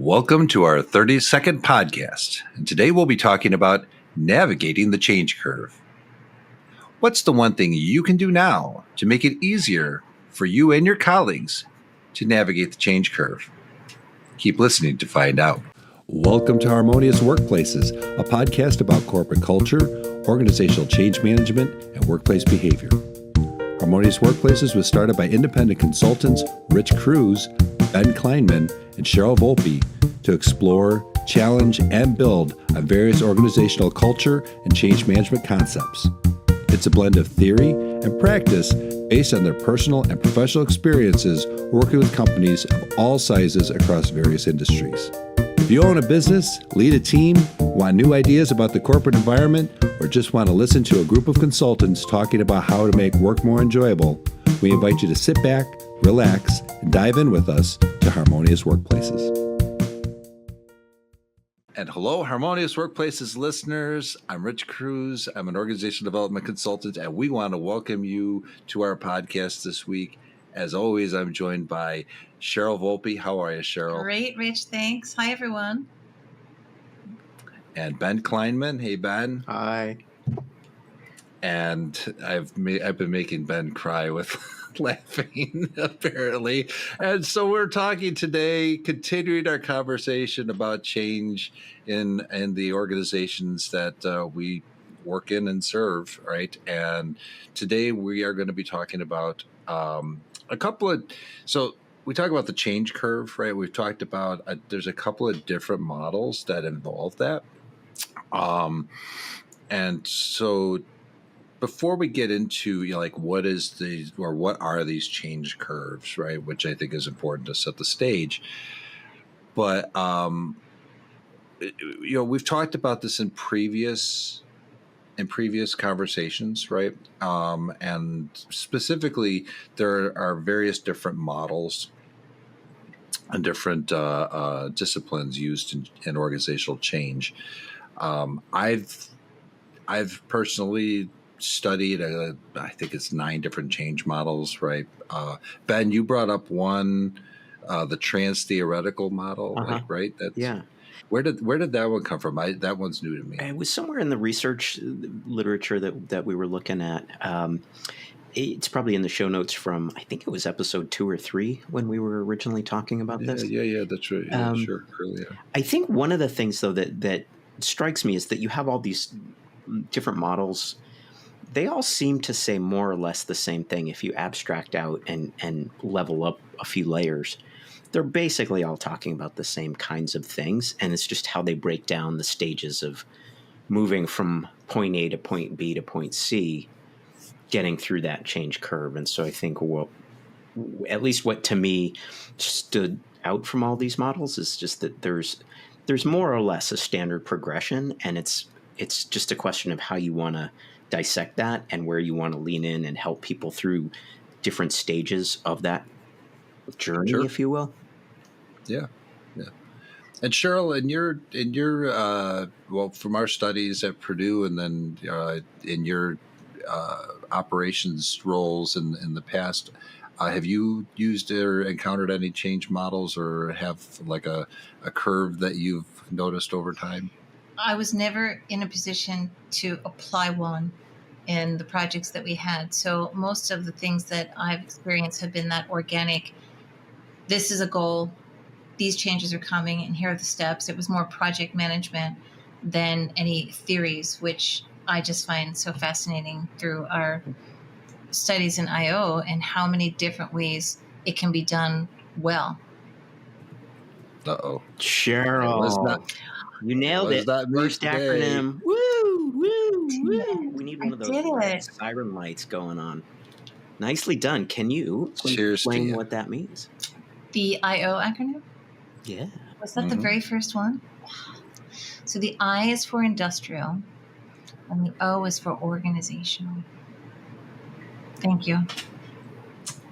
Welcome to our 30-second podcast. And today we'll be talking about navigating the change curve. What's the one thing you can do now to make it easier for you and your colleagues to navigate the change curve? Keep listening to find out. Welcome to Harmonious Workplaces, a podcast about corporate culture, organizational change management, and workplace behavior. Harmonious Workplaces was started by independent consultants Rich Cruz, Ben Kleinman, and Cheryl Volpe to explore, challenge, and build on various organizational culture and change management concepts. It's a blend of theory and practice based on their personal and professional experiences working with companies of all sizes across various industries. If you own a business, lead a team, want new ideas about the corporate environment, or just want to listen to a group of consultants talking about how to make work more enjoyable, we invite you to sit back, relax, and dive in with us to Harmonious Workplaces. And hello, Harmonious Workplaces listeners. I'm Rich Cruz. I'm an organizational development consultant, and we want to welcome you to our podcast this week. As always, I'm joined by Cheryl Volpe. How are you, Cheryl? Great, Rich. Thanks. Hi, everyone. And Ben Kleinman. Hey, Ben. Hi. And I've been making Ben cry with laughing, apparently. And so we're talking today, continuing our conversation about change in the organizations that we work in and serve, right? And today we are going to be talking about so we talk about the change curve, right? We've talked about, there's a couple of different models that involve that. And so before we get into, what are these change curves, right? Which I think is important to set the stage. But, we've talked about this in previous conversations, right? And specifically, there are various different models and different disciplines used in organizational change. I've personally studied, I think it's 9 different change models, right? Ben, you brought up one, the trans-theoretical model, right? Yeah. Where did that one come from? That one's new to me. It was somewhere in the research literature that we were looking at. It's probably in the show notes from, I think it was episode 2 or 3 when we were originally talking about this. Yeah, that's right. Yeah, sure. Earlier. I think one of the things, though, that strikes me is that you have all these different models. They all seem to say more or less the same thing if you abstract out and level up a few layers. They're basically all talking about the same kinds of things, and it's just how they break down the stages of moving from point A to point B to point C, getting through that change curve. And so I think at least what to me stood out from all these models is just that there's more or less a standard progression, and it's just a question of how you want to dissect that and where you want to lean in and help people through different stages of that journey, Sure. if you will. Yeah. And Cheryl, in your from our studies at Purdue, and then in your operations roles in the past, have you used or encountered any change models, or have like a curve that you've noticed over time? I was never in a position to apply one in the projects that we had. So most of the things that I've experienced have been that organic, this is a goal, these changes are coming, and here are the steps. It was more project management than any theories, which I just find so fascinating through our studies in IO and how many different ways it can be done well. Uh-oh. Cheryl, you nailed it. First acronym. Woo, woo, woo. We need one of those siren lights going on. Nicely done. Can you explain what that means? The IO acronym? Yeah. Was that the very first one? So the I is for industrial, and the O is for organizational. Thank you.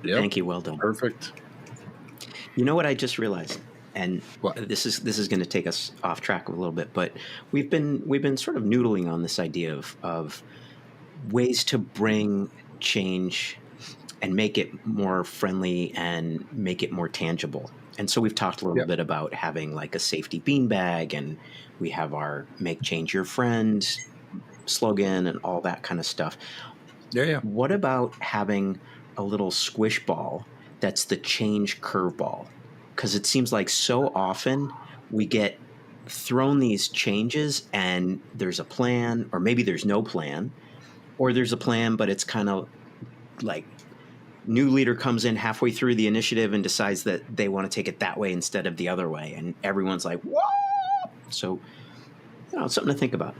Yep. Thank you. Well done. Perfect. You know what I just realized? And what? This is going to take us off track a little bit, but we've been sort of noodling on this idea of ways to bring change and make it more friendly and make it more tangible. And so we've talked a little Yep. bit about having like a safety beanbag, and we have our make change your friend slogan and all that kind of stuff. Yeah. What about having a little squish ball that's the change curveball? Because it seems like so often we get thrown these changes and there's a plan, or maybe there's no plan, or there's a plan, but it's kind of like new leader comes in halfway through the initiative and decides that they want to take it that way instead of the other way. And everyone's like, what? So, something to think about.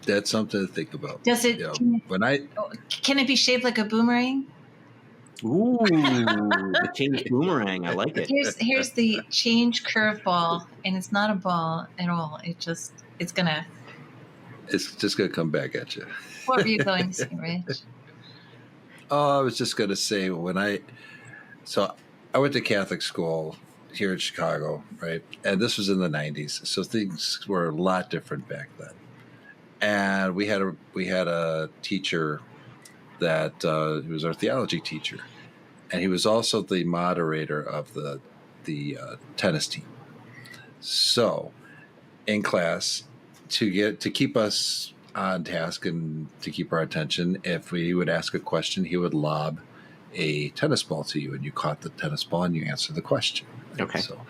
That's something to think about. Does it? Can it be shaped like a boomerang? Ooh, the change boomerang. I like it. Here's the change curveball, and it's not a ball at all. It's just gonna come back at you. What were you going to say, Rich? Oh, I was just going to say I went to Catholic school here in Chicago, right? And this was in the 90s. So things were a lot different back then. And we had a teacher that he was our theology teacher. And he was also the moderator of the tennis team. So in class, to keep us on task and to keep our attention, if we would ask a question, he would lob a tennis ball to you, and you caught the tennis ball and you answer the question. Okay. So,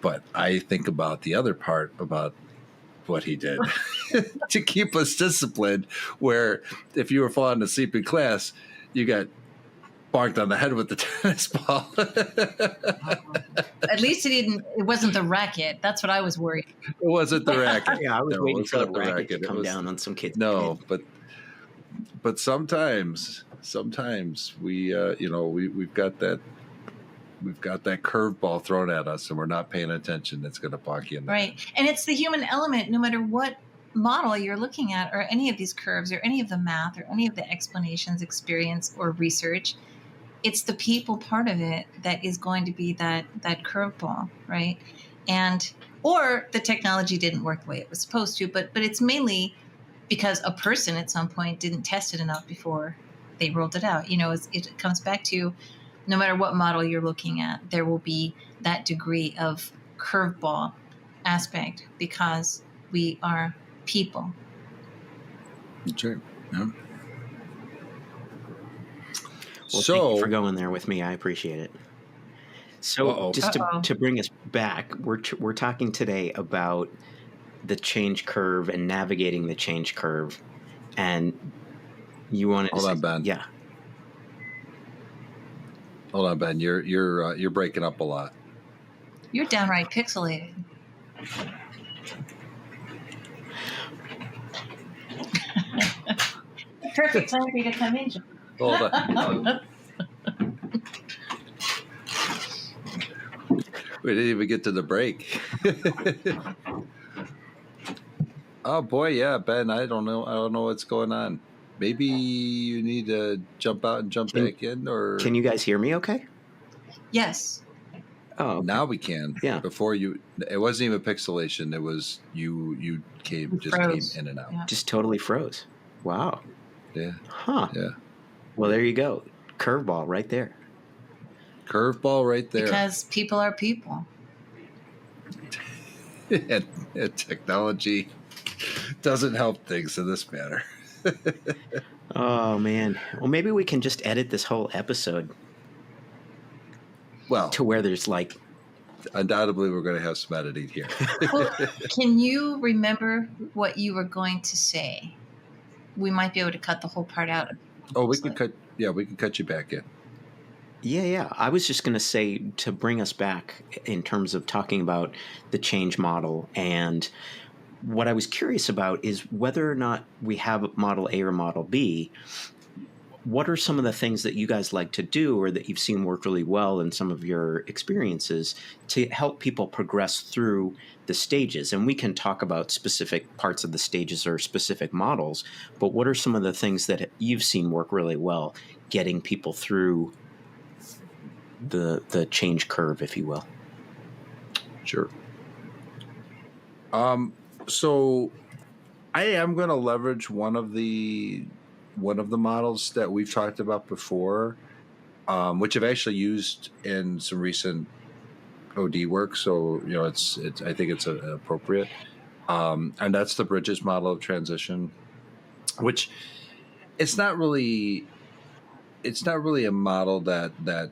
but I think about the other part about what he did to keep us disciplined, where if you were falling asleep in class, you got bonked on the head with the tennis ball. At least it wasn't the racket. That's what I was worried. It wasn't the racket. Yeah, I was waiting for the racket to come was, down on some kid's no, head. but sometimes we we've got that curveball thrown at us and we're not paying attention. That's going to bonk you in the head. Right. And it's the human element, no matter what model you're looking at, or any of these curves, or any of the math, or any of the explanations, experience, or research. It's the people part of it that is going to be that curveball, right? Or the technology didn't work the way it was supposed to, but it's mainly because a person at some point didn't test it enough before they rolled it out. It comes back to, no matter what model you're looking at, there will be that degree of curveball aspect because we are people. That's right. Yeah. Well, thank you for going there with me. I appreciate it. So just to bring us back, we're talking today about the change curve and navigating the change curve. And you wanted to Hold on, Ben. Yeah. Hold on, Ben. You're breaking up a lot. You're downright pixelated. Perfect time for you to come in, John. Hold on. We didn't even get to the break. Oh boy, yeah, Ben. I don't know what's going on. Maybe you need to jump out and jump back in, or can you guys hear me? Okay. Yes. Oh, okay. Now we can. Yeah. Before it wasn't even pixelation. It was you came in and out. Yeah. Just totally froze. Wow. Yeah. Huh. Yeah. Well, there you go. Curveball right there. Curveball right there. Because people are people. and technology doesn't help things in this matter. Oh, man. Well, maybe we can just edit this whole episode. Well, to where there's like... Undoubtedly, we're going to have some editing here. Well, can you remember what you were going to say? We might be able to cut the whole part out. Oh, we could cut. Yeah, we can cut you back in. Yeah. I was just going to say, to bring us back in terms of talking about the change model, and what I was curious about is whether or not we have model A or model B. What are some of the things that you guys like to do, or that you've seen work really well in some of your experiences, to help people progress through the stages? And we can talk about specific parts of the stages or specific models, but what are some of the things that you've seen work really well getting people through the change curve, if you will? Sure. So I am going to leverage one of the models that we've talked about before, which I've actually used in some recent OD work. So it's I think it's appropriate, and that's the bridges model of transition, which it's not really a model that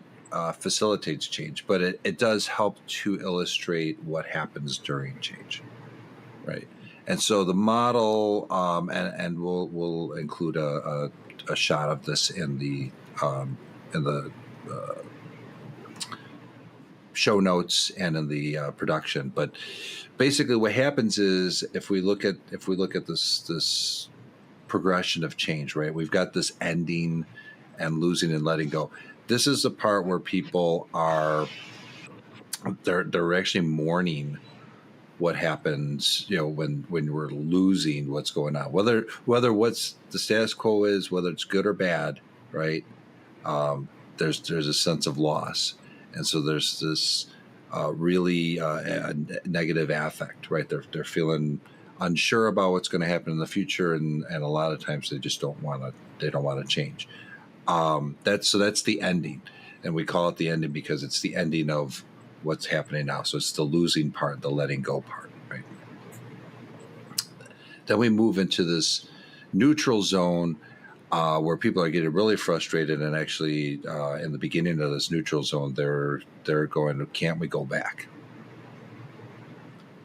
facilitates change, but it does help to illustrate what happens during change, right? And so the model, and we'll include a shot of this in the uh, show notes and in the production. But basically, what happens is if we look at this progression of change, right? We've got this ending and losing and letting go. This is the part where people are they're actually mourning what happens, when we're losing what's going on, whether what's the status quo is, whether it's good or bad, right? There's a sense of loss, and so there's this really a negative affect, right? They're feeling unsure about what's going to happen in the future, and a lot of times they just don't want to change. That's the ending, and we call it the ending because it's the ending of what's happening now. So it's the losing part, the letting go part, right? Then we move into this neutral zone where people are getting really frustrated, and actually in the beginning of this neutral zone, they're going, can't we go back?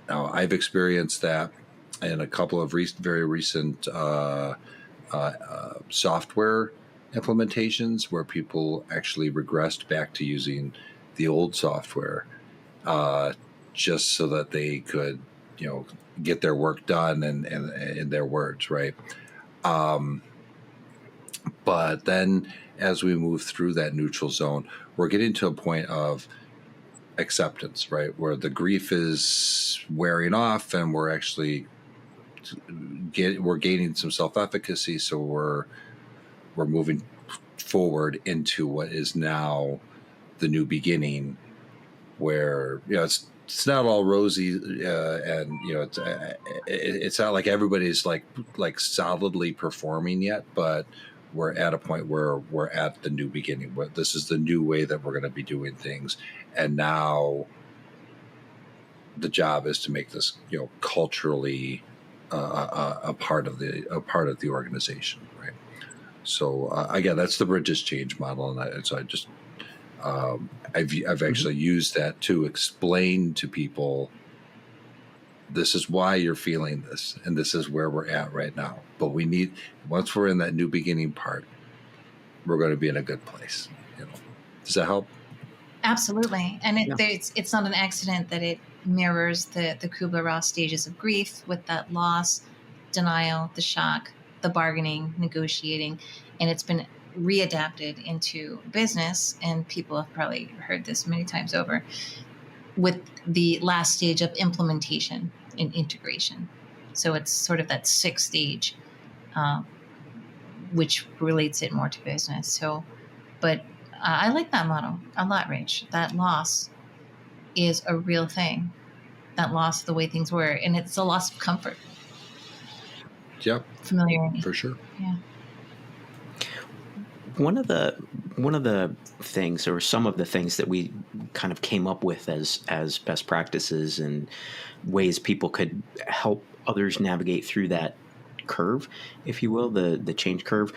Now, I've experienced that in a couple of very recent software implementations where people actually regressed back to using the old software just so that they could, get their work done and in their words, right? But then as we move through that neutral zone, we're getting to a point of acceptance, right? Where the grief is wearing off and we're actually we're gaining some self-efficacy. So we're moving forward into what is now the new beginning, where it's not all rosy, and it's not like everybody's like solidly performing yet, but we're at a point where we're at the new beginning, where this is the new way that we're going to be doing things, and now the job is to make this culturally a part of the organization, right? So again, that's the bridges change model, and so I just I've actually used that to explain to people, this is why you're feeling this, and this is where we're at right now. But once we're in that new beginning part, we're going to be in a good place. Does that help? Absolutely. And it's not an accident that it mirrors the Kubler-Ross stages of grief, with that loss, denial, the shock, the bargaining, negotiating, and it's been readapted into business. And people have probably heard this many times over, with the last stage of implementation and integration. So it's sort of that sixth stage, which relates it more to business. So, but I like that model a lot, Rich. That loss is a real thing. That loss of the way things were, and it's a loss of comfort. Yep. Familiarity. For sure. Yeah. One of the things, or some of the things that we kind of came up with as best practices and ways people could help others navigate through that curve, if you will, the change curve,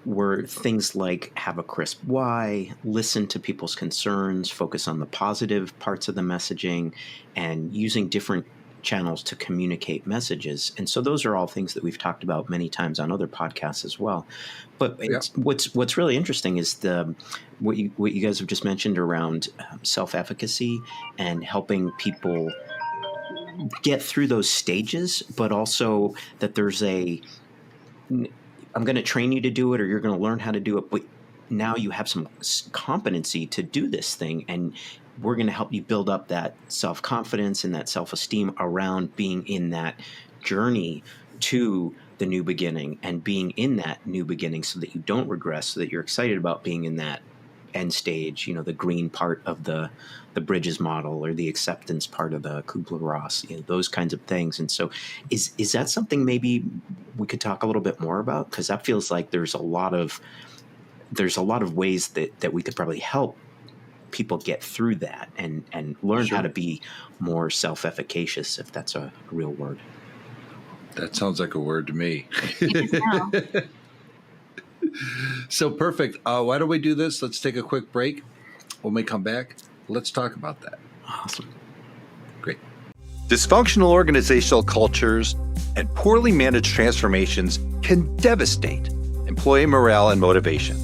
were things like have a crisp why, listen to people's concerns, focus on the positive parts of the messaging, and using different channels to communicate messages. And so those are all things that we've talked about many times on other podcasts as well. But what's really interesting is what you guys have just mentioned around self-efficacy and helping people get through those stages, but also that there's I'm going to train you to do it, or you're going to learn how to do it, but now you have some competency to do this thing, and we're going to help you build up that self-confidence and that self-esteem around being in that journey to the new beginning, and being in that new beginning so that you don't regress, so that you're excited about being in that end stage, the green part of the Bridges model, or the acceptance part of the Kubler-Ross, those kinds of things. And so is that something maybe we could talk a little bit more about? Because that feels like there's a lot of ways that we could probably help people get through that and learn how to be more self-efficacious, if that's a real word. That sounds like a word to me. It is now. So perfect. Why don't we do this? Let's take a quick break. When we come back, let's talk about that. Awesome. Great. Dysfunctional organizational cultures and poorly managed transformations can devastate employee morale and motivation,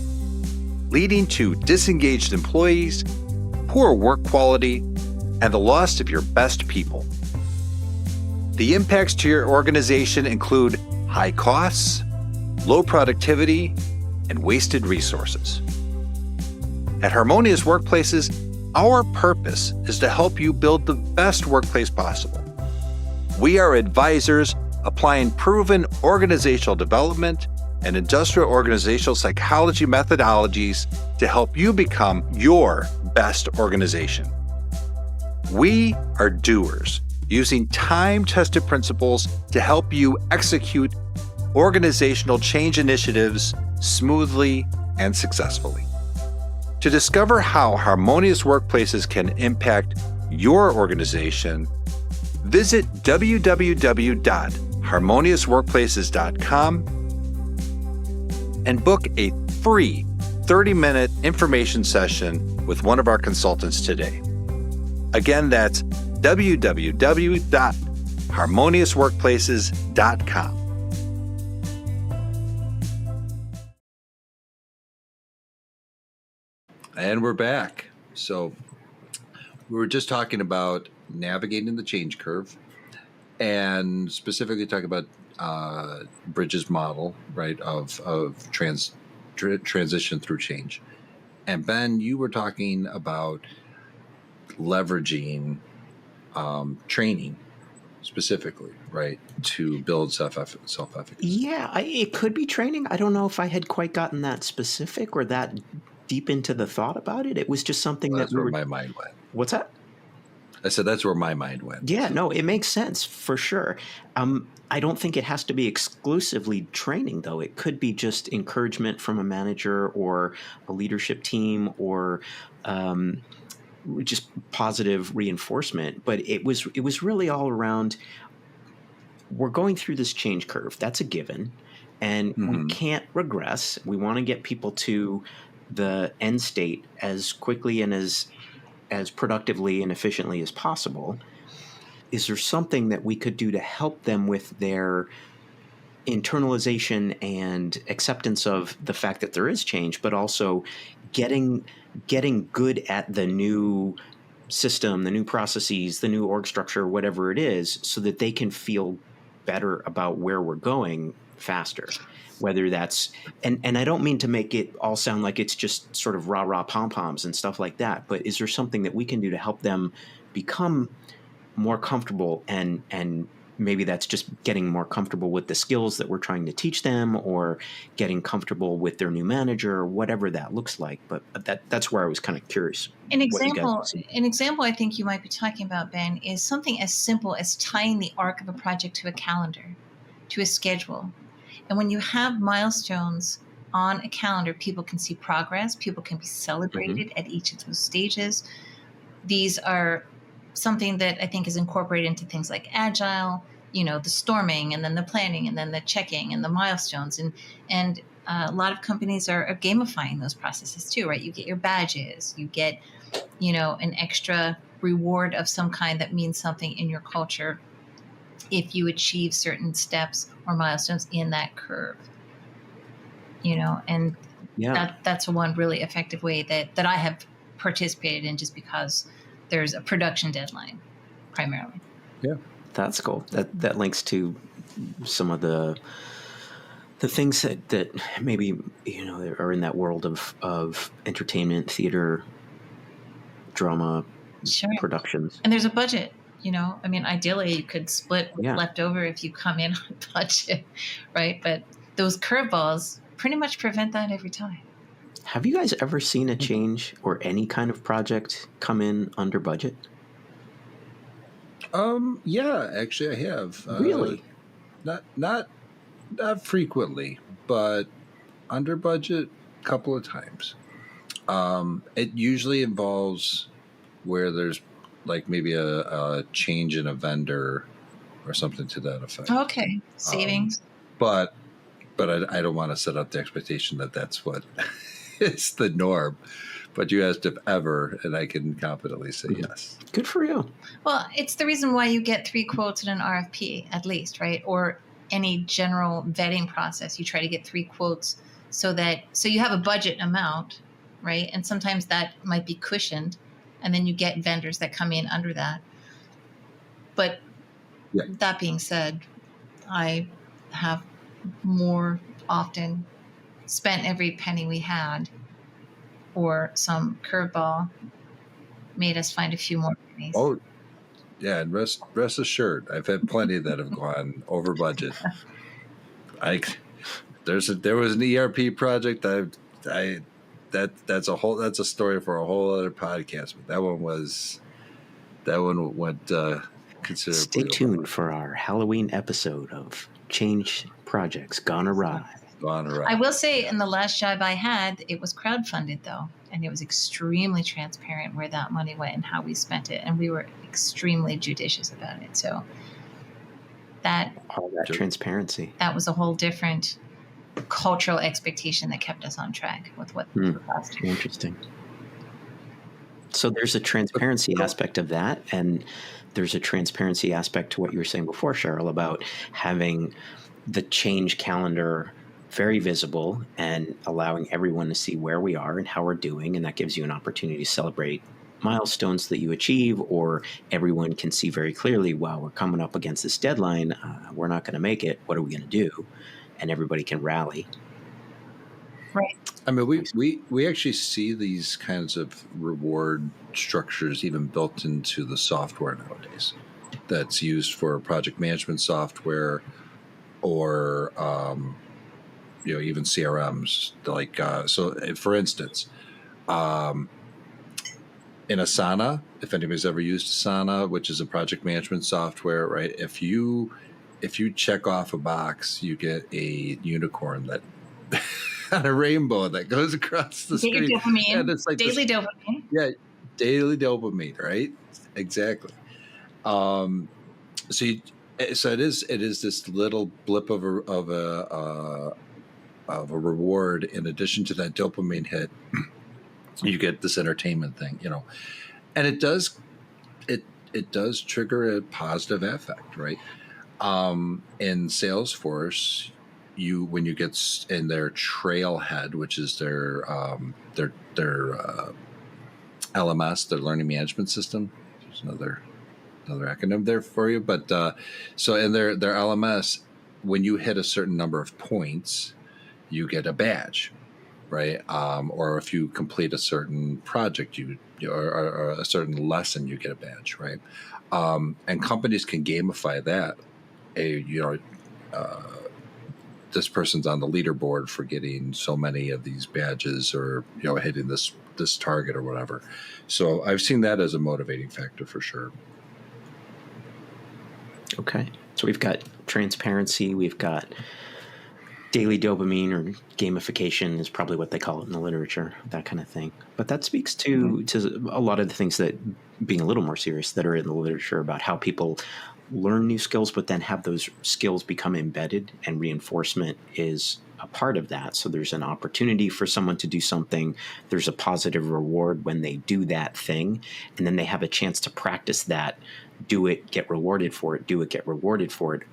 leading to disengaged employees, poor work quality, and the loss of your best people. The impacts to your organization include high costs, low productivity, and wasted resources. At Harmonious Workplaces, our purpose is to help you build the best workplace possible. We are advisors applying proven organizational development and industrial organizational psychology methodologies to help you become your best organization. We are doers, using time-tested principles to help you execute organizational change initiatives smoothly and successfully. To discover how Harmonious Workplaces can impact your organization, visit www.harmoniousworkplaces.com and book a free 30-minute information session with one of our consultants today. Again, that's www.harmoniousworkplaces.com. And we're back. So we were just talking about navigating the change curve and specifically talking about Bridges' model, right, of transition through change. And Ben, you were talking about leveraging training specifically, right, to build self-efficacy. Yeah, it could be training. I don't know if I had quite gotten that specific or that deep into the thought about it. It was just something That's where my mind went. What's that? I said that's where my mind went. Yeah, no, it makes sense for sure. I don't think it has to be exclusively training, though. It could be just encouragement from a manager or a leadership team or just positive reinforcement. But it was really all around, we're going through this change curve. That's a given. And we can't regress. We want to get people to the end state as quickly and as productively and efficiently as possible. Is there something that we could do to help them with their internalization and acceptance of the fact that there is change, but also getting good at the new system, the new processes, the new org structure, whatever it is, so that they can feel better about where we're going faster? Whether that's, and I don't mean to make it all sound like it's just sort of rah-rah pom-poms and stuff like that, but is there something that we can do to help them become more comfortable, and maybe that's just getting more comfortable with the skills that we're trying to teach them, or getting comfortable with their new manager, or whatever that looks like. But that's where I was kind of curious. An example I think you might be talking about, Ben, is something as simple as tying the arc of a project to a calendar, to a schedule. And when you have milestones on a calendar, people can see progress, people can be celebrated at each of those stages. These are something that I think is incorporated into things like Agile, the storming, and then the planning, and then the checking, and the milestones. And a lot of companies are gamifying those processes too, right? You get your badges, you get, an extra reward of some kind that means something in your culture if you achieve certain steps or milestones in that curve. And that's one really effective way that I have participated in, just because there's a production deadline primarily. Yeah, that's cool. That links to some of the things that maybe are in that world of entertainment, theater, drama, productions. And there's a budget. Ideally you could split what's left over if you come in on budget, right? But those curveballs pretty much prevent that every time. Have you guys ever seen a change or any kind of project come in under budget? Yeah, actually I have. Really? Not frequently, but under budget a couple of times. It usually involves where there's like maybe a change in a vendor or something to that effect. Okay, savings. But I don't want to set up the expectation that that's what it's the norm. But you asked if ever, and I can confidently say yes. Good for you. Well, it's the reason why you get 3 quotes in an RFP at least, right? Or any general vetting process. You try to get 3 quotes so you have a budget amount, right? And sometimes that might be cushioned, and then you get vendors that come in under that. But that being said, I have more often spent every penny we had, or some curveball made us find a few more pennies. Oh, yeah, and rest assured, I've had plenty that have gone over budget. There was an ERP project that's a story for a whole other podcast. But that one went considerably. Stay tuned for our Halloween episode of Change Projects Gone Awry. I will say, in the last job I had, it was crowdfunded though, and it was extremely transparent where that money went and how we spent it, and we were extremely judicious about it. So all that transparency. That was a whole different cultural expectation that kept us on track with what the cost. Interesting. So there's a transparency aspect of that, and there's a transparency aspect to what you were saying before, Cheryl, about having the change calendar very visible and allowing everyone to see where we are and how we're doing, and that gives you an opportunity to celebrate milestones that you achieve, or everyone can see very clearly, wow, we're coming up against this deadline, we're not going to make it, what are we going to do? And everybody can rally. Right. I mean, we actually see these kinds of reward structures even built into the software nowadays that's used for project management software, or even CRMs. Like so, for instance, in Asana, if anybody's ever used Asana, which is a project management software, right? If you check off a box, you get a unicorn that on a rainbow that goes across the screen. Dopamine. And it's like daily dopamine. Yeah, daily dopamine, right? Exactly. So it is this little blip of a reward in addition to that dopamine hit. You get this entertainment thing, and it does trigger a positive affect, right? In Salesforce, when you get in their Trailhead, which is their LMS, their learning management system. There's another acronym there for you, but so in their LMS, when you hit a certain number of points, you get a badge. Right, or if you complete a certain project, or a certain lesson, you get a badge, right? And companies can gamify that. This person's on the leaderboard for getting so many of these badges, or hitting this target or whatever. So I've seen that as a motivating factor for sure. Okay, so we've got transparency, we've got daily dopamine, or gamification is probably what they call it in the literature, that kind of thing. But that speaks to a lot of the things that, being a little more serious, that are in the literature about how people learn new skills, but then have those skills become embedded, and reinforcement is a part of that. So there's an opportunity for someone to do something. There's a positive reward when they do that thing, and then they have a chance to practice that, do it, get rewarded for it, do it, get rewarded for it,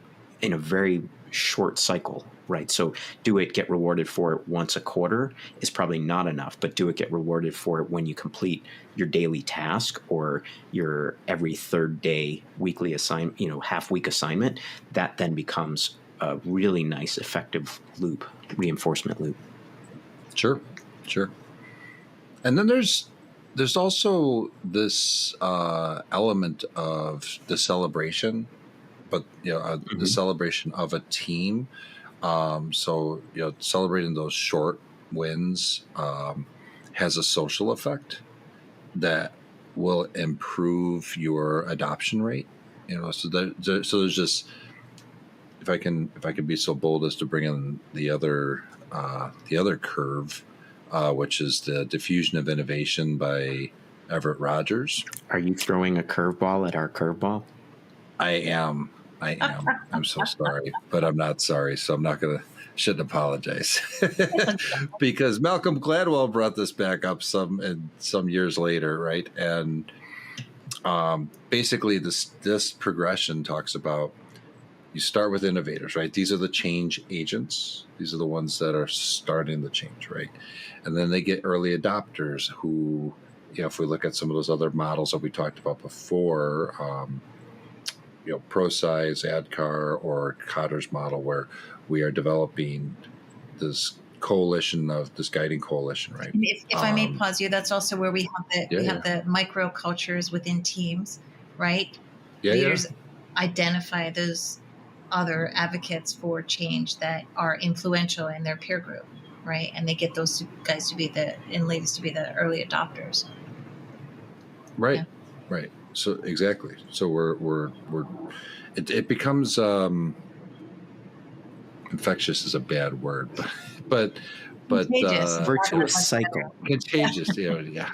in a very short cycle, right? So do it, get rewarded for it once a quarter is probably not enough, but do it, get rewarded for it when you complete your daily task, or your every third day weekly assignment, half week assignment. That then becomes a really nice, effective loop, reinforcement loop. Sure. And then there's also this element of the celebration, but the celebration of a team. So celebrating those short wins has a social effect that will improve your adoption rate. So there's just, if I can be so bold as to bring in the other curve, which is The Diffusion of Innovation by Everett Rogers. Are you throwing a curveball at our curveball? I am. I'm so sorry, but I'm not sorry, so I'm not going to. Shouldn't apologize because Malcolm Gladwell brought this back up some years later, right? And basically, this progression talks about you start with innovators, right? These are the change agents. These are the ones that are starting the change, right? And then they get early adopters who, if we look at some of those other models that we talked about before, ProSize, AdCar, or Cotter's model, where we are developing this guiding coalition, right? If I may pause you, that's also where we have the micro cultures within teams, right? Leaders identify those other advocates for change that are influential in their peer group, right? And they get those guys to be ladies to be the early adopters. Right. Yeah. Right. So exactly. So it becomes infectious is a bad word, but virtuous cycle. Contagious. Yeah.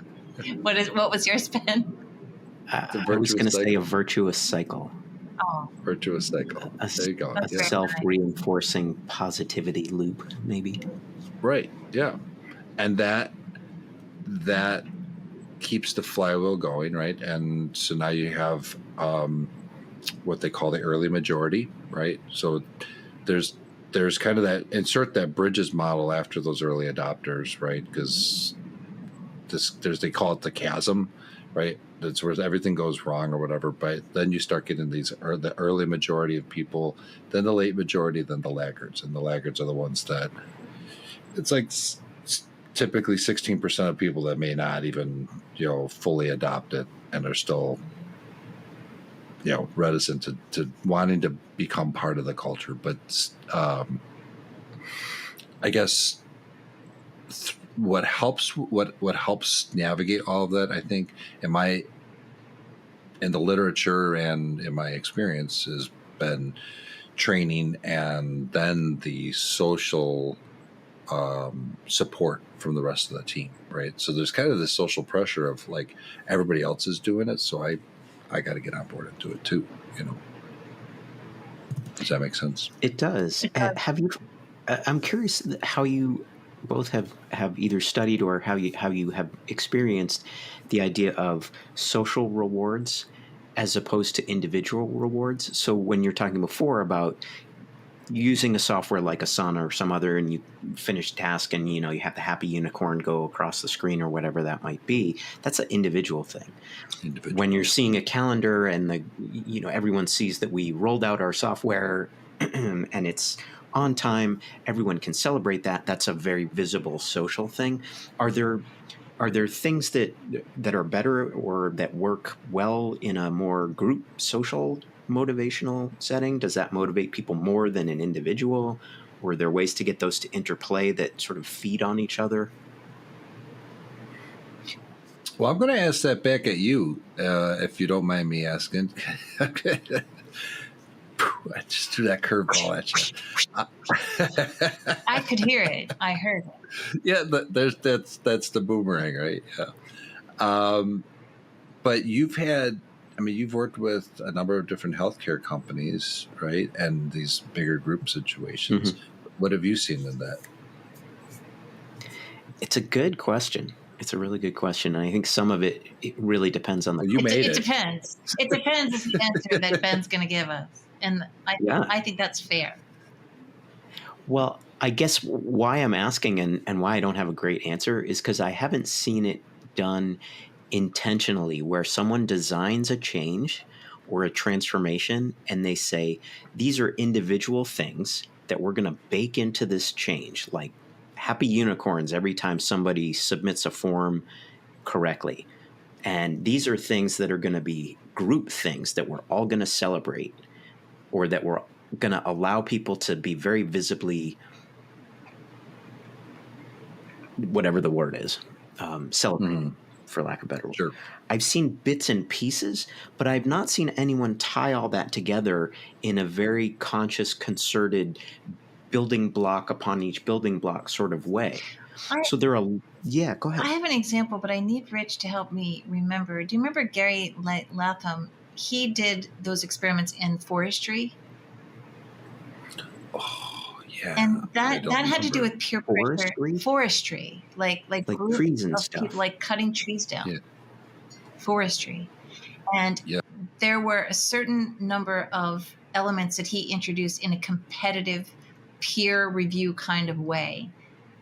What was your spin? I was going to say a virtuous cycle. Oh. Virtuous cycle. There you go. A self-reinforcing positivity loop, maybe. Right. Yeah. And that keeps the flywheel going, right? And so now you have what they call the early majority, right? So there's kind of insert that bridges model after those early adopters, right? Because they call it the chasm, right? That's where everything goes wrong or whatever. But then you start getting the early majority of people, then the late majority, then the laggards. And the laggards are the ones that it's like typically 16% of people that may not even, fully adopt it and are still, reticent to wanting to become part of the culture. But I guess what helps navigate all of that, I think, in the literature and in my experience, has been training and then the social support from the rest of the team, right? So there's kind of this social pressure of like everybody else is doing it, so I got to get on board and do it too. Does that make sense? It does. Have you? I'm curious how you both have either studied or how you have experienced the idea of social rewards as opposed to individual rewards. So when you're talking before about using a software like Asana or some other, and you finish a task and you have the happy unicorn go across the screen or whatever that might be, that's an individual thing. When you're seeing a calendar and everyone sees that we rolled out our software and it's on time, everyone can celebrate that. That's a very visible social thing. Are there things that are better or that work well in a more group social motivational setting? Does that motivate people more than an individual? Or are there ways to get those to interplay that sort of feed on each other? Well, I'm going to ask that back at you, if you don't mind me asking. I just threw that curveball at you. I could hear it. I heard it. Yeah, that's the boomerang, right? Yeah. But you've worked with a number of different healthcare companies, right? And these bigger group situations. Mm-hmm. What have you seen in that? It's a good question. It's a really good question. And I think some of it really depends on It depends. It depends is the answer that Ben's going to give us. And I think that's fair. Well, I guess why I'm asking and why I don't have a great answer is because I haven't seen it done intentionally, where someone designs a change or a transformation and they say, these are individual things that we're going to bake into this change, like happy unicorns every time somebody submits a form correctly. And these are things that are going to be group things that we're all going to celebrate, or that we're going to allow people to be very visibly, whatever the word is, celebrate, for lack of a better word. Sure. I've seen bits and pieces, but I've not seen anyone tie all that together in a very conscious, concerted building block upon each building block sort of way. I, So there are, yeah, go ahead. I have an example, but I need Rich to help me remember. Do you remember Gary Latham? He did those experiments in forestry, Oh, yeah. and I that don't had to do remember. with peer pressure. Forestry? Forestry, like Like groups trees and of people, stuff. like cutting trees down. Yeah. Forestry, and Yeah. there were a certain number of elements that he introduced in a competitive peer review kind of way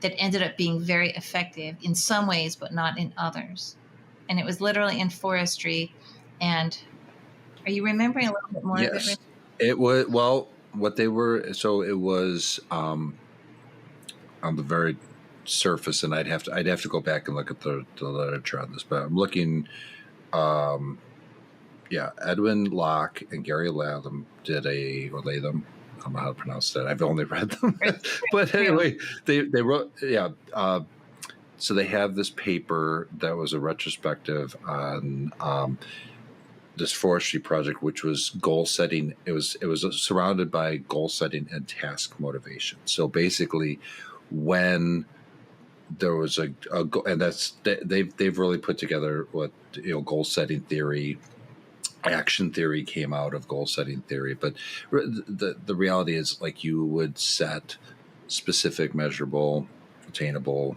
that ended up being very effective in some ways, but not in others. And it was literally in forestry. And are you remembering a little bit more of it, Yes. Rich? It was, well, what they were, so it was on the very surface, and I'd have to go back and look at the literature on this, but I'm looking, um, yeah, Edwin Locke and Gary Latham or Latham, I don't know how to pronounce that. I've only read them. Right, But true. anyway, they wrote, yeah. So they have this paper that was a retrospective on this forestry project, which was goal setting. It was surrounded by goal setting and task motivation. So basically, when there was a goal, and they've really put together what, goal setting theory, action theory came out of goal setting theory. But the reality is, like, you would set specific, measurable, attainable,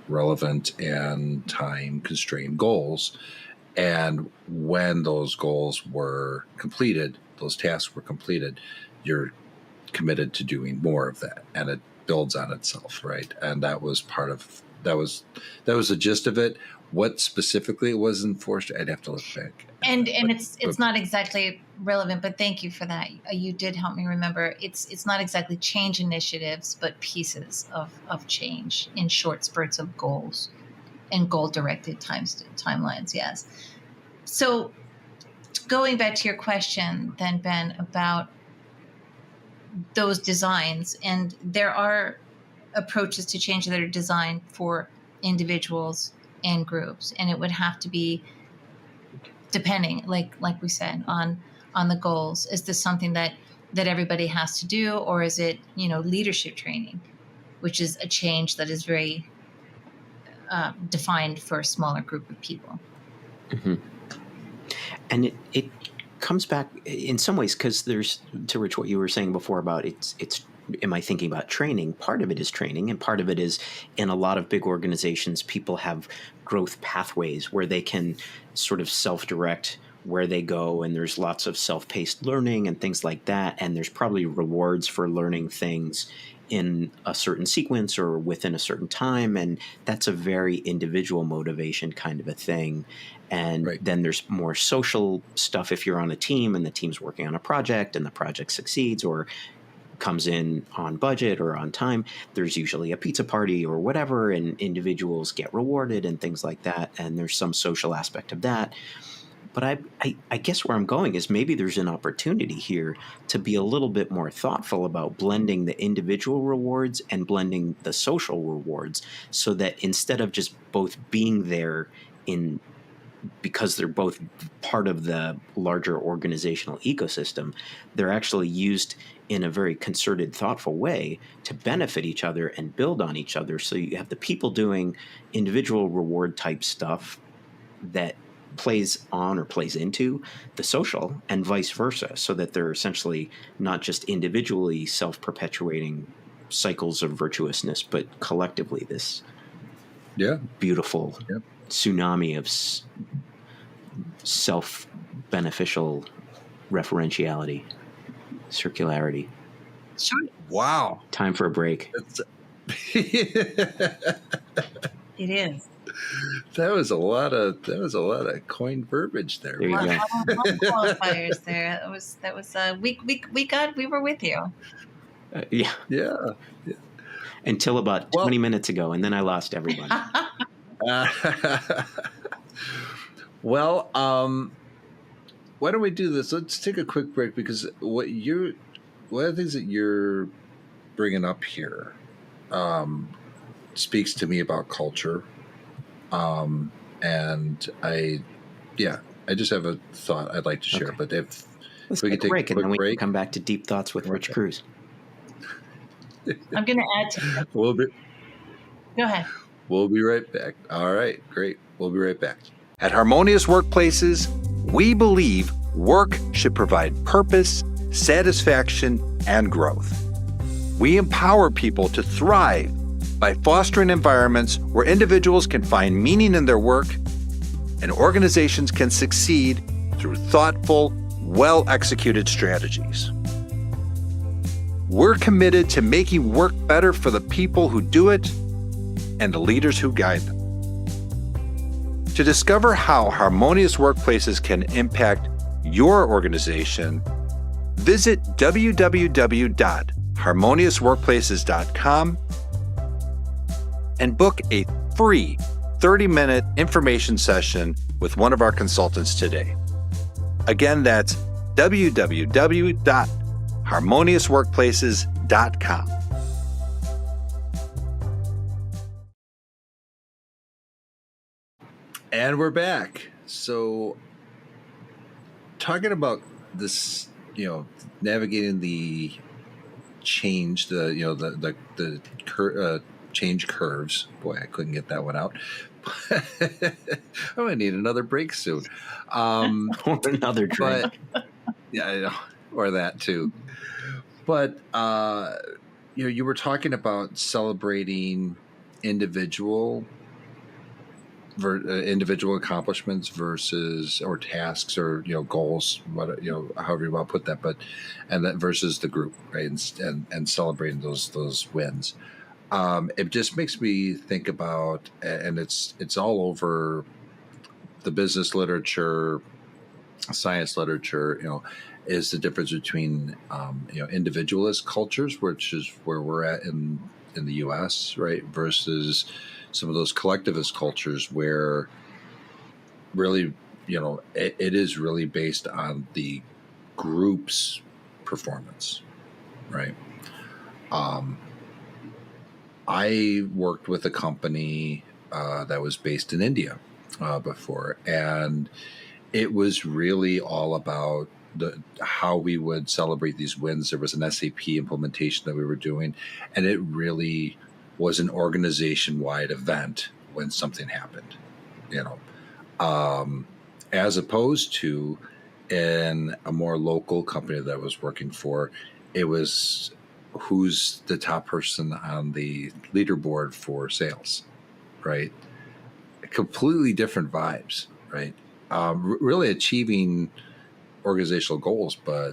relevant, and time constrained goals. And when those goals were completed, those tasks were completed, you're committed to doing more of that, and it builds on itself, right? And that was part of that was the gist of it. What specifically it was enforced, I'd have to look back. And it's not exactly relevant, but thank you for that. You did help me remember. It's not exactly change initiatives, but pieces of change in short spurts of goals and goal directed timelines. Yes. So going back to your question, then, Ben, about those designs, and there are approaches to change that are designed for individuals and groups, and it would have to be depending, like we said, on the goals. Is this something that everybody has to do, or is it leadership training, which is a change that is very defined for a smaller group of people? Mm-hmm. And it comes back in some ways, because there's, to Rich, what you were saying before about it's am I thinking about training? Part of it is training, and part of it is, in a lot of big organizations, people have growth pathways where they can sort of self-direct where they go, and there's lots of self-paced learning and things like that, and there's probably rewards for learning things in a certain sequence or within a certain time, and that's a very individual motivation kind of a thing. And Right. then there's more social stuff if you're on a team and the team's working on a project and the project succeeds or comes in on budget or on time. There's usually a pizza party or whatever, and individuals get rewarded and things like that, and there's some social aspect of that. But I guess where I'm going is maybe there's an opportunity here to be a little bit more thoughtful about blending the individual rewards and blending the social rewards, so that instead of just both being there because they're both part of the larger organizational ecosystem, they're actually used in a very concerted, thoughtful way to benefit each other and build on each other. So you have the people doing individual reward type stuff that plays on or plays into the social, and vice versa, so that they're essentially not just individually self-perpetuating cycles of virtuousness, but collectively this beautiful tsunami of self-beneficial referentiality, circularity. Sure. Wow. Time for a break. It is. That was a lot of coined verbiage there. There you go. Qualifiers there. That was we were with you. Yeah. Until about 20 minutes ago, and then I lost everybody. Well, why don't we do this? Let's take a quick break, because one of the things that you're bringing up here speaks to me about culture. And I just have a thought I'd like to share. Okay. But if let's we take could a break, and then we can come back to Deep Thoughts with Rich Cruz. I'm going to add to that. We'll be Go ahead. we'll be right back. All right, great. We'll be right back. At Harmonious Workplaces, we believe work should provide purpose, satisfaction, and growth. We empower people to thrive by fostering environments where individuals can find meaning in their work and organizations can succeed through thoughtful, well-executed strategies. We're committed to making work better for the people who do it and the leaders who guide them. To discover how Harmonious Workplaces can impact your organization, visit www.harmoniousworkplaces.com and book a free 30-minute information session with one of our consultants today. Again, that's www.harmoniousworkplaces.com. And we're back. So, talking about this, navigating the change, the change curves. Boy, I couldn't get that one out. I'm gonna need another break soon. Or another drink. Yeah, I know, or that too. But you were talking about celebrating individual accomplishments versus or tasks or goals, however you want to put that, but and that versus the group, right? And celebrating those wins. It just makes me think about, and it's all over the business literature, science literature, is the difference between individualist cultures, which is where we're at in the U.S., right, versus some of those collectivist cultures where really, it is really based on the group's performance, right? I worked with a company that was based in India before, and it was really all about how we would celebrate these wins. There was an SAP implementation that we were doing, and it really was an organization-wide event when something happened, as opposed to in a more local company that I was working for, it was who's the top person on the leaderboard for sales, right? Completely different vibes, right? Really achieving organizational goals, but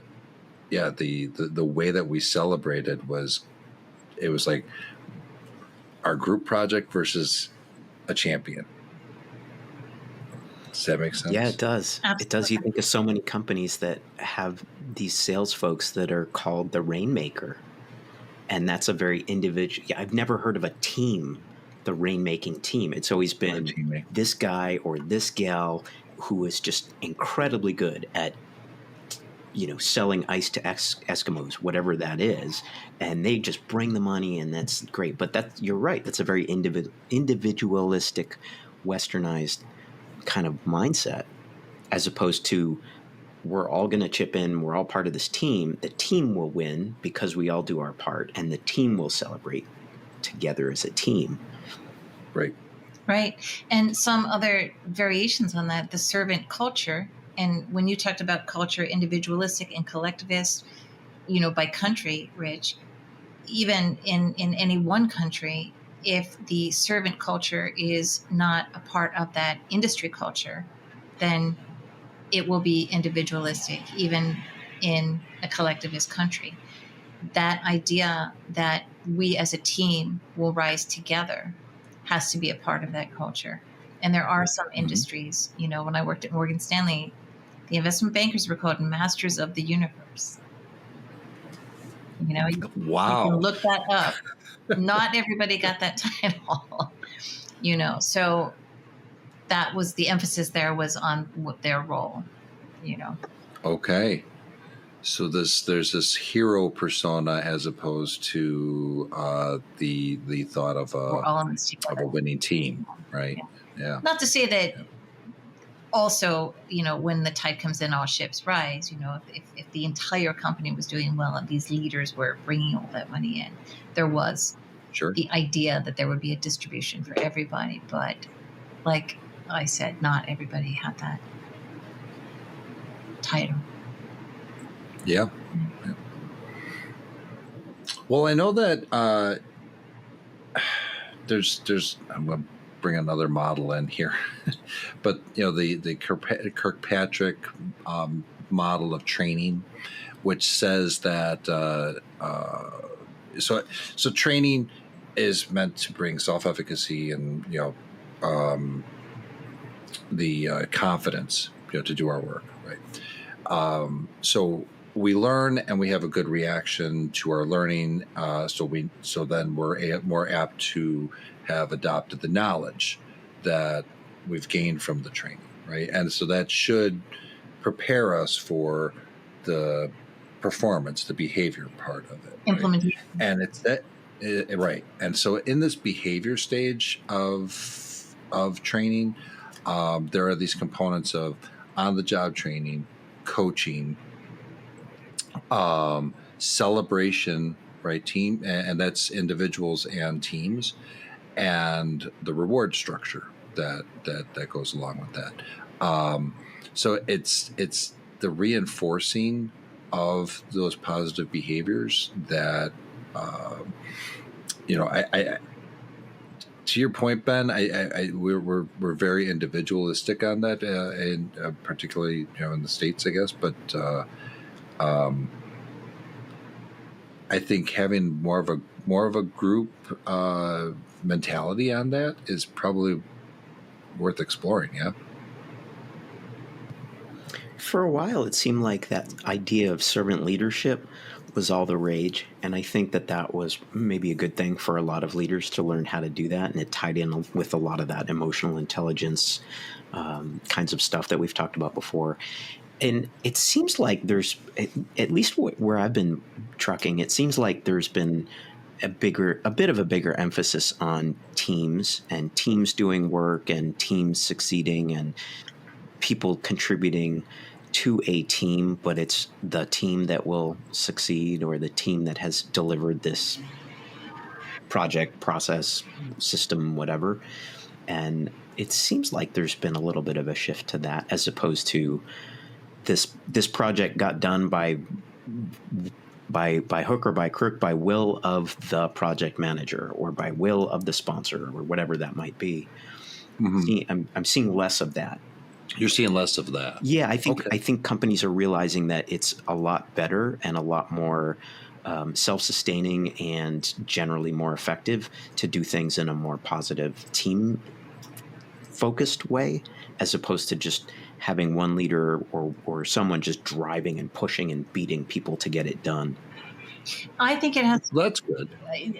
yeah, the way that we celebrated was, it was like our group project versus a champion. Does that make sense? Yeah, it does. Absolutely. It does. You think of so many companies that have these sales folks that are called the rainmaker. And that's a very individual. Yeah, I've never heard of a team, the rainmaking team. It's always been this guy or this gal who is just incredibly good at, selling ice to Eskimos, whatever that is, and they just bring the money, and that's great. But you're right. That's a very individualistic, westernized kind of mindset, as opposed to we're all going to chip in. We're all part of this team. The team will win because we all do our part, and the team will celebrate together as a team. Right. Right. And some other variations on that, the servant culture. And when you talked about culture, individualistic and collectivist, by country, Rich, even in any one country, if the servant culture is not a part of that industry culture, then it will be individualistic, even in a collectivist country. That idea that we as a team will rise together has to be a part of that culture. And there are some industries, when I worked at Morgan Stanley, the investment bankers were called masters of the universe. Wow. You can look that up. Not everybody got that title, so that was the emphasis there, was on what their role, Okay. So there's this hero persona as opposed to the thought of we're all in this together. a winning team, right? Yeah. Not to say that also, when the tide comes in, all ships rise. If the entire company was doing well and these leaders were bringing all that money in, there was Sure. the idea that there would be a distribution for everybody. But like I said, not everybody had that title. Yeah. Yeah. Well, I know that there's I'm going to bring another model in here, but the Kirkpatrick model of training, which says that so training is meant to bring self-efficacy and the confidence to do our work, right? So we learn and we have a good reaction to our learning. So then we're more apt to have adopted the knowledge that we've gained from the training, right? And so that should prepare us for the performance, the behavior part of it, right? Implementation. And it's that right. And so in this behavior stage of training, there are these components of on-the-job training, coaching, celebration, right? Team, and that's individuals and teams, and the reward structure that goes along with that. So it's the reinforcing of those positive behaviors that I to your point, Ben, we're very individualistic on that, and particularly in the States, I guess. But I think having more of a group mentality on that is probably worth exploring. Yeah. For a while, it seemed like that idea of servant leadership was all the rage. And I think that was maybe a good thing for a lot of leaders to learn how to do that. And it tied in with a lot of that emotional intelligence kinds of stuff that we've talked about before. And it seems like there's, at least where I've been trucking, it seems like there's been a bit of a bigger emphasis on teams and teams doing work and teams succeeding and people contributing to a team, but it's the team that will succeed or the team that has delivered this project, process, system, whatever. And it seems like there's been a little bit of a shift to that, as opposed to this project got done by hook or by crook, by will of the project manager or by will of the sponsor or whatever that might be. Mm-hmm. I'm seeing less of that. You're seeing less of that. Yeah, I think companies are realizing that it's a lot better and a lot more self-sustaining and generally more effective to do things in a more positive team-focused way, as opposed to just having one leader or someone just driving and pushing and beating people to get it done. I think it has. That's good.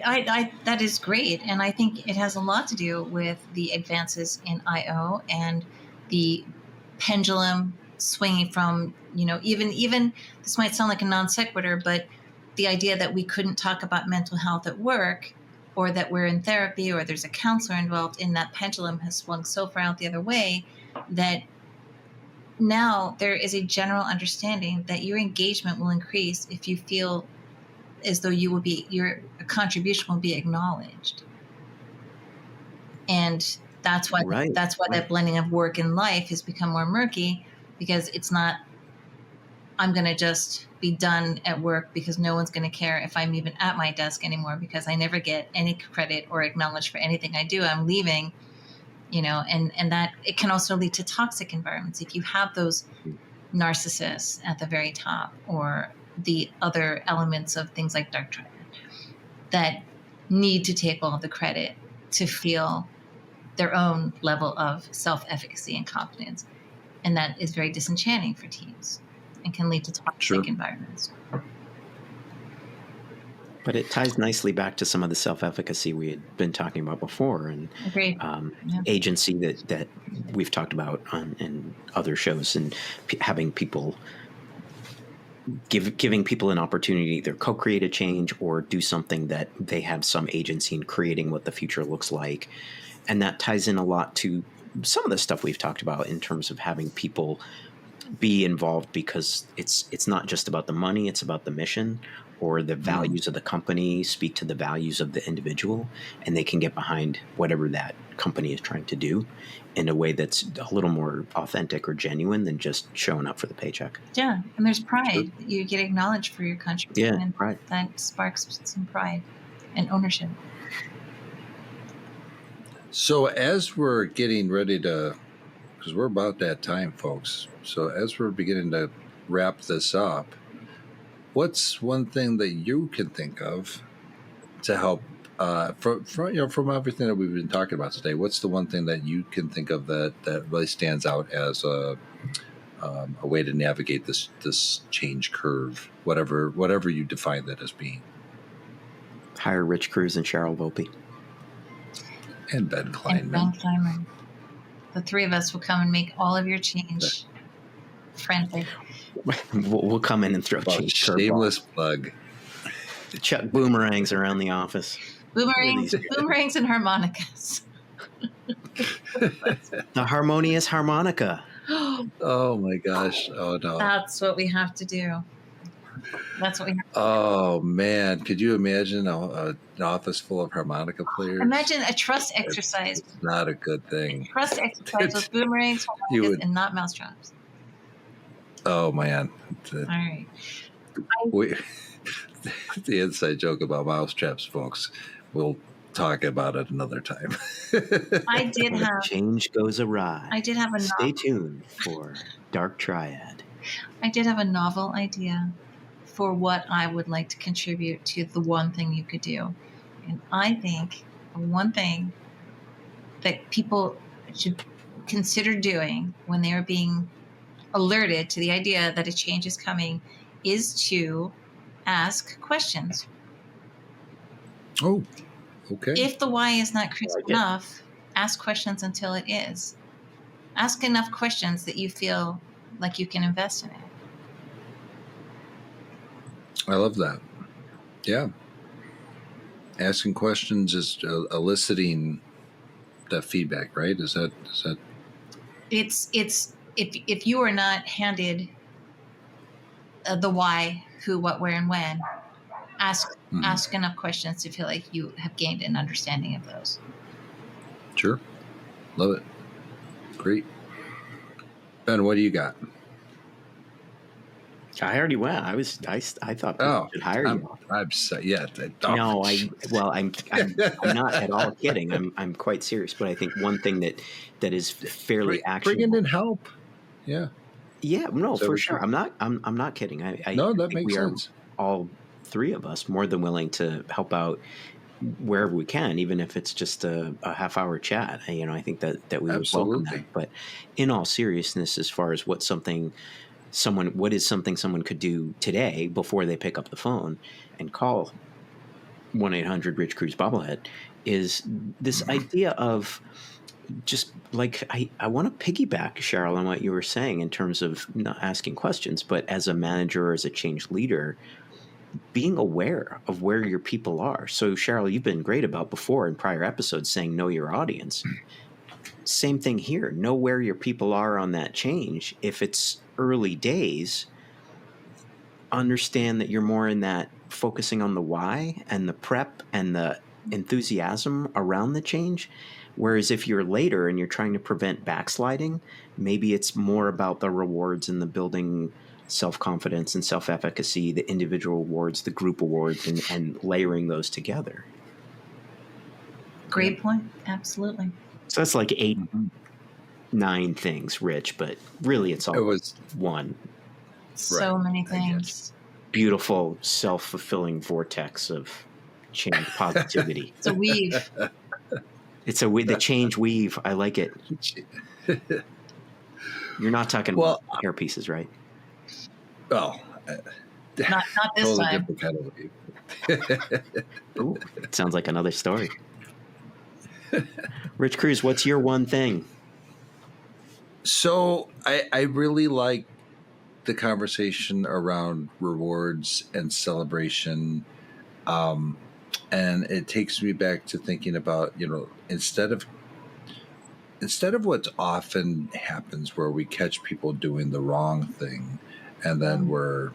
That is great, and I think it has a lot to do with the advances in I/O and the pendulum swinging from, even this might sound like a non sequitur, but the idea that we couldn't talk about mental health at work, or that we're in therapy, or there's a counselor involved, in that pendulum has swung so far out the other way that now there is a general understanding that your engagement will increase if you feel as though your contribution will be acknowledged. And that's why that blending of work and life has become more murky, because it's not, I'm going to just be done at work because no one's going to care if I'm even at my desk anymore, because I never get any credit or acknowledged for anything I do. I'm leaving, and that it can also lead to toxic environments. If you have those narcissists at the very top, or the other elements of things like dark triad that need to take all the credit to feel their own level of self-efficacy and confidence. And that is very disenchanting for teams and can lead to toxic environments. But it ties nicely back to some of the self-efficacy we had been talking about before, and agency that we've talked about in other shows, and having people giving people an opportunity to either co-create a change or do something that they have some agency in creating what the future looks like. And that ties in a lot to some of the stuff we've talked about in terms of having people be involved, because it's not just about the money, it's about the mission or the values of the company, speak to the values of the individual, and they can get behind whatever that company is trying to do in a way that's a little more authentic or genuine than just showing up for the paycheck. Yeah, and there's pride. You get acknowledged for your contribution, Yeah, and right. that sparks some pride and ownership. So as we're getting ready to, because we're about that time, folks. So as we're beginning to wrap this up, what's one thing that you can think of to help from everything that we've been talking about today? What's the one thing that you can think of that really stands out as a way to navigate this change curve, whatever you define that as being? Hire Rich Cruz and Cheryl Volpe. And Ben And Kleinman. Ben Kleinman. The three of us will come and make all of your change friendly. We'll come in and throw Oh, change shameless curveballs. plug. Chuck boomerangs around the office. Boomerangs and harmonicas. The harmonious harmonica. Oh my gosh. Oh no. That's what we have to do. That's what we have. Oh man, could you imagine an office full of harmonica players? Imagine a trust exercise. It's not a good thing. Trust exercise with boomerangs, You harmonicas, would- and not mousetraps. Oh man. All right. The inside joke about mousetraps, folks. We'll talk about it another time. I did have. Change goes awry. I did have a. Stay tuned for Dark Triad. I did have a novel idea for what I would like to contribute to the one thing you could do, and I think one thing that people should consider doing when they are being alerted to the idea that a change is coming is to ask questions. Oh, okay. If the why is not crisp like it. enough, ask questions until it is. Ask enough questions that you feel like you can invest in it. I love that. Yeah. Asking questions is eliciting that feedback, right? Is that It's if you are not handed the why, who, what, where, and when, ask enough questions to feel like you have gained an understanding of those. Sure. Love it. Great. Ben, what do you got? I already went. I thought people should hire you. I'm yeah. No, I'm not at all kidding. I'm quite serious. But I think one thing that is fairly actionable. Bringing in help. Yeah. Yeah, no, So for we sure. should- I'm not kidding. No, that think makes we sense. Are all three of us more than willing to help out wherever we can, even if it's just a half-hour chat. I think that we would welcome Absolutely. that. But in all seriousness, as far as what is something someone could do today before they pick up the phone and call 1-800 Rich Cruz Bobblehead, is this idea of just like I want to piggyback, Cheryl, on what you were saying in terms of not asking questions, but as a manager or as a change leader, being aware of where your people are. So, Cheryl, you've been great about before in prior episodes saying know your audience. Same thing here. Know where your people are on that change. If it's early days, understand that you're more in that focusing on the why and the prep and the enthusiasm around the change. Whereas if you're later and you're trying to prevent backsliding, maybe it's more about the rewards and the building self-confidence and self-efficacy, the individual awards, the group awards, and layering those together. Great point. Absolutely. So that's like 8, 9 things, Rich, but really it's all one So many I get things. beautiful self-fulfilling vortex of change positivity. It's a weave. It's the change weave. I like it. You're not talking about hair pieces, right? Well, Not this totally time. different kind of weave. Ooh, it sounds like another story. Rich Cruz, what's your one thing? So I really like the conversation around rewards and celebration. And it takes me back to thinking about, instead of instead of what often happens where we catch people doing the wrong thing and then we're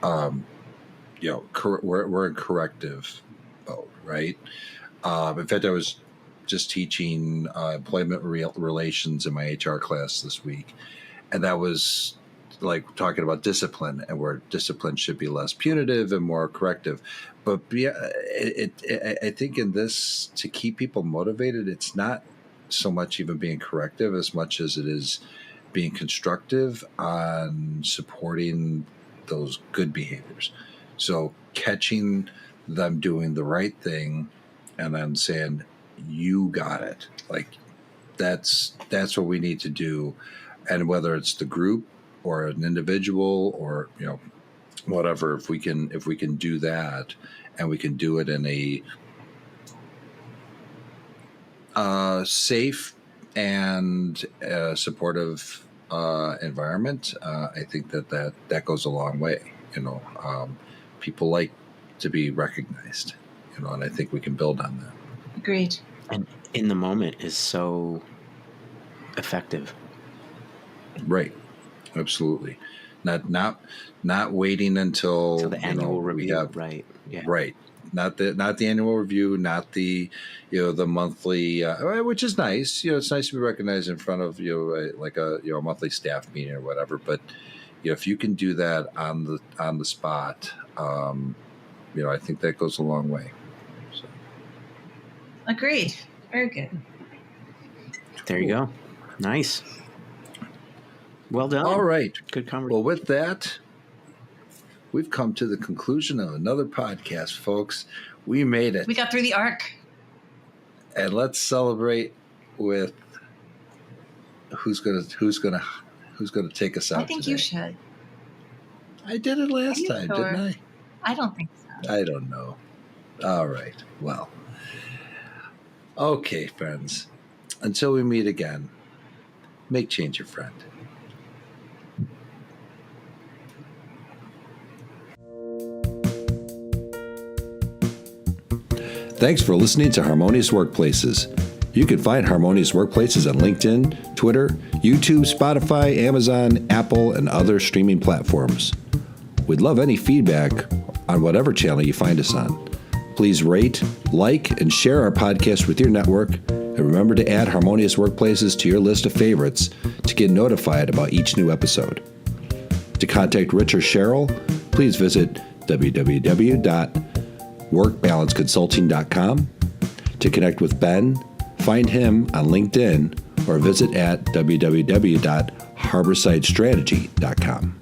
we're in corrective mode, right? In fact, I was just teaching employment relations in my HR class this week, and that was like talking about discipline and where discipline should be less punitive and more corrective. But I think in this, to keep people motivated, it's not so much even being corrective as much as it is being constructive on supporting those good behaviors. So catching them doing the right thing and then saying, you got it. Like that's what we need to do. And whether it's the group or an individual or, whatever, if we can do that and we can do it in a safe and supportive environment, I think that goes a long way. People like to be recognized, and I think we can build on that. Agreed. And in the moment is so effective. Right. Absolutely. Not waiting until the annual review. Right. Yeah. Right. Not the annual review, not the the monthly, which is nice. It's nice to be recognized in front of like a monthly staff meeting or whatever. But if you can do that on the spot, I think that goes a long way. So. Agreed. Very good. There you go. Nice. Well done. All right. Good conversation. Well, with that, we've come to the conclusion of another podcast, folks. We made it. We got through the arc. And let's celebrate with who's gonna take us out. I think today. you should. I did it last time, sure? didn't I? I don't think so. I don't know. All right. Well. Okay, friends. Until we meet again, make change your friend. Thanks for listening to Harmonious Workplaces. You can find Harmonious Workplaces on LinkedIn, Twitter, YouTube, Spotify, Amazon, Apple, and other streaming platforms. We'd love any feedback on whatever channel you find us on. Please rate, like, and share our podcast with your network, and remember to add Harmonious Workplaces to your list of favorites to get notified about each new episode. To contact Rich or Cheryl, please visit www.workbalanceconsulting.com. To connect with Ben, find him on LinkedIn or visit at www.harborsidestrategy.com.